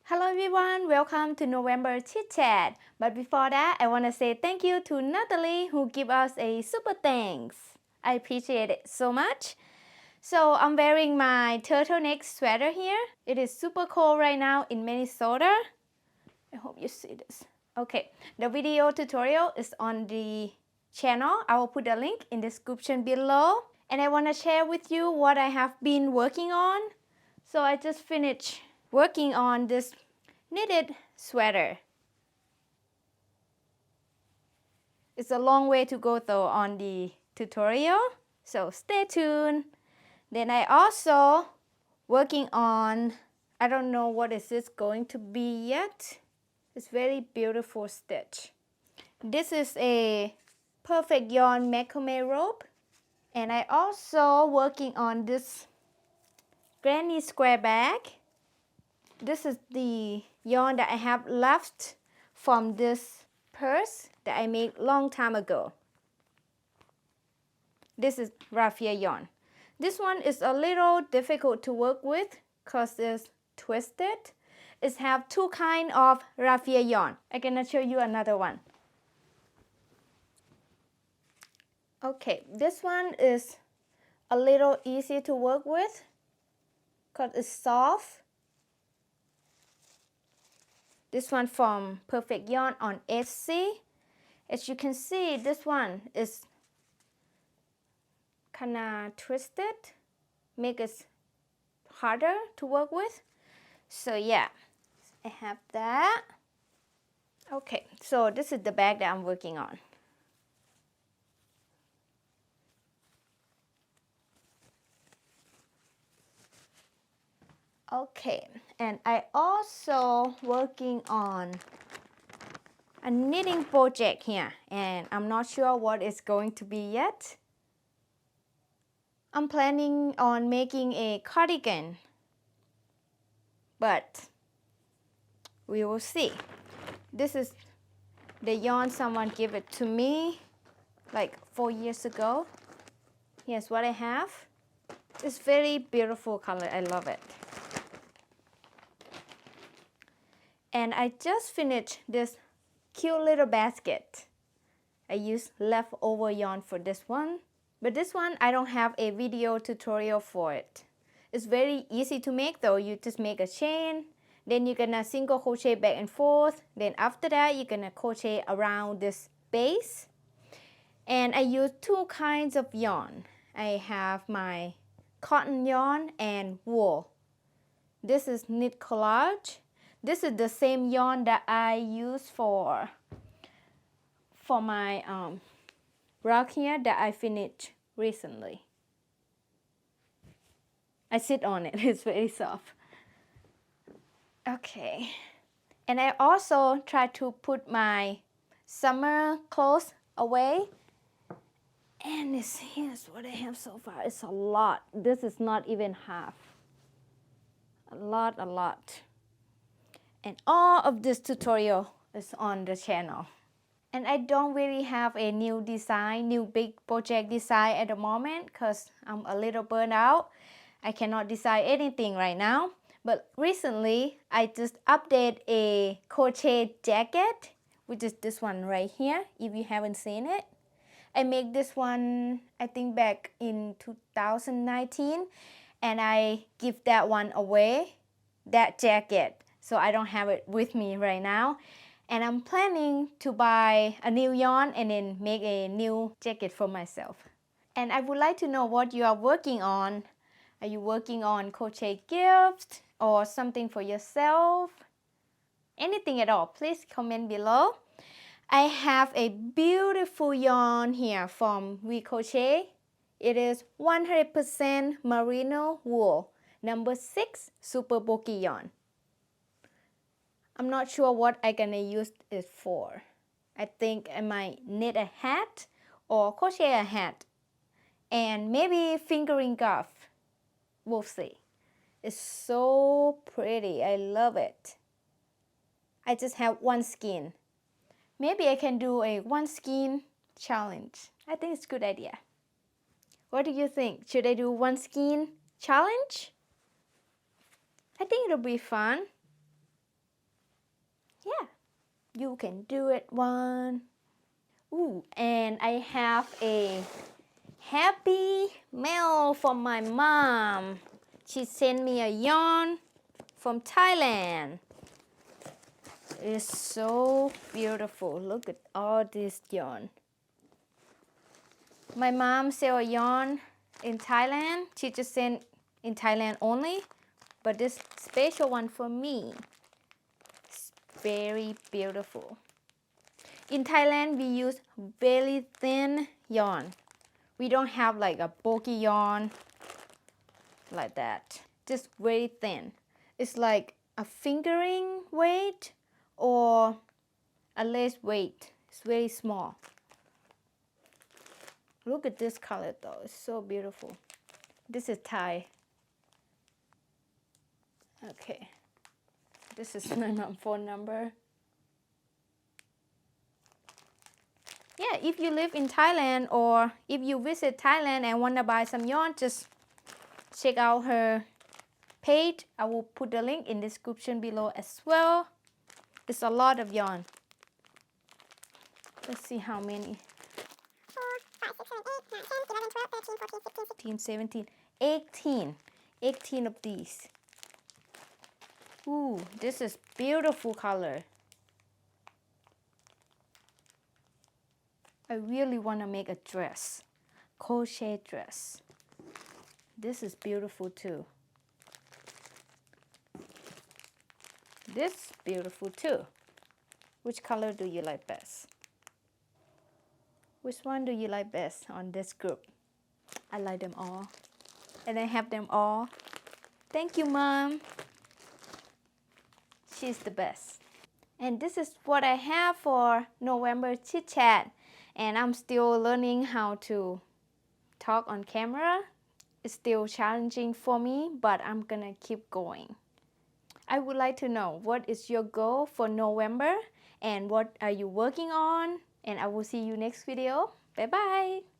Hello everyone, welcome to November Chitchat. But before that, I want to say thank you to Natalie who gave us a super thanks. I appreciate it so much. So I'm wearing my turtleneck sweater here. It is super cold right now in Minnesota. I hope you see this. Okay, the video tutorial is on the channel. I will put the link in the description below. And I want to share with you what I have been working on. So I just finished working on this knitted sweater. It's a long way to go though on the tutorial, so stay tuned. Then I also working on, I don't know what is this going to be yet. It's very beautiful stitch. This is a perfect yarn macrame rope, and I also working on this granny square bag. This is the yarn that I have left from this purse that I made long time ago. This is raffia yarn. This one is a little difficult to work with because it's twisted. It have two kind of raffia yarn. I can show you another one. Okay, this one is a little easy to work with because it's soft. This one from Perfect Yarn on Etsy. As you can see, this one is kind of twisted, make it harder to work with. So yeah, I have that. Okay, so this is the bag that I'm working on. Okay, and I also working on a knitting project here, and I'm not sure what it's going to be yet. I'm planning on making a cardigan, but we will see. This is the yarn someone gave it to me like 4 years ago. Here's what I have. It's very beautiful color, I love it. And I just finished this cute little basket. I used leftover yarn for this one. But this one, I don't have a video tutorial for it. It's very easy to make though. You just make a chain, then you're gonna single crochet back and forth. Then after that, you're gonna crochet around this base. And I use two kinds of yarn. I have my cotton yarn and wool. This is Knit Collage. This is the same yarn that I use for my rug here that I finished recently. I sit on it, it's very soft. Okay, and I also try to put my summer clothes away. And here's what I have so far. It's a lot. This is not even half. A lot. And all of this tutorial is on the channel. And I don't really have a new design, new big project design at the moment because I'm a little burnt out. I cannot design anything right now. But recently, I just updated a crochet jacket, which is this one right here, if you haven't seen it. I made this one, I think back in 2019, and I give that one away, that jacket. So I don't have it with me right now. And I'm planning to buy a new yarn and then make a new jacket for myself. And I would like to know what you are working on. Are you working on crochet gifts or something for yourself? Anything at all, please comment below. I have a beautiful yarn here from We Crochet. It is 100% merino wool, number 6 super bulky yarn. I'm not sure what I'm gonna use it for. I think I might knit a hat or crochet a hat and maybe fingering scarf. We'll see. It's so pretty. I love it. I just have one skein. Maybe I can do a one skein challenge. I think it's a good idea. What do you think? Should I do one skein challenge? I think it'll be fun. You can do it, one. Ooh, and I have a happy mail from my mom. She sent me a yarn from Thailand. It's so beautiful. Look at all this yarn. My mom sells yarn in Thailand. She just sent in Thailand only, but this special one for me. It's very beautiful. In Thailand, we use very thin yarn. We don't have like a bulky yarn like that. Just very thin. It's like a fingering weight or a lace weight. It's very small. Look at this color though. It's so beautiful. This is Thai. Okay. This is my mom's phone number. Yeah, if you live in Thailand or if you visit Thailand and want to buy some yarn, just check out her page. I will put the link in the description below as well. It's a lot of yarn. Let's see how many. 17, 18 of these. Ooh, this is beautiful color. I really want to make a dress, crochet dress. This is beautiful too. This is beautiful too. Which color do you like best? Which one do you like best on this group? I like them all. And I have them all. Thank you, Mom. She's the best. And this is what I have for November Chit Chat. And I'm still learning how to talk on camera. It's still challenging for me, but I'm gonna keep going. I would like to know what is your goal for November and what are you working on? And I will see you next video. Bye bye.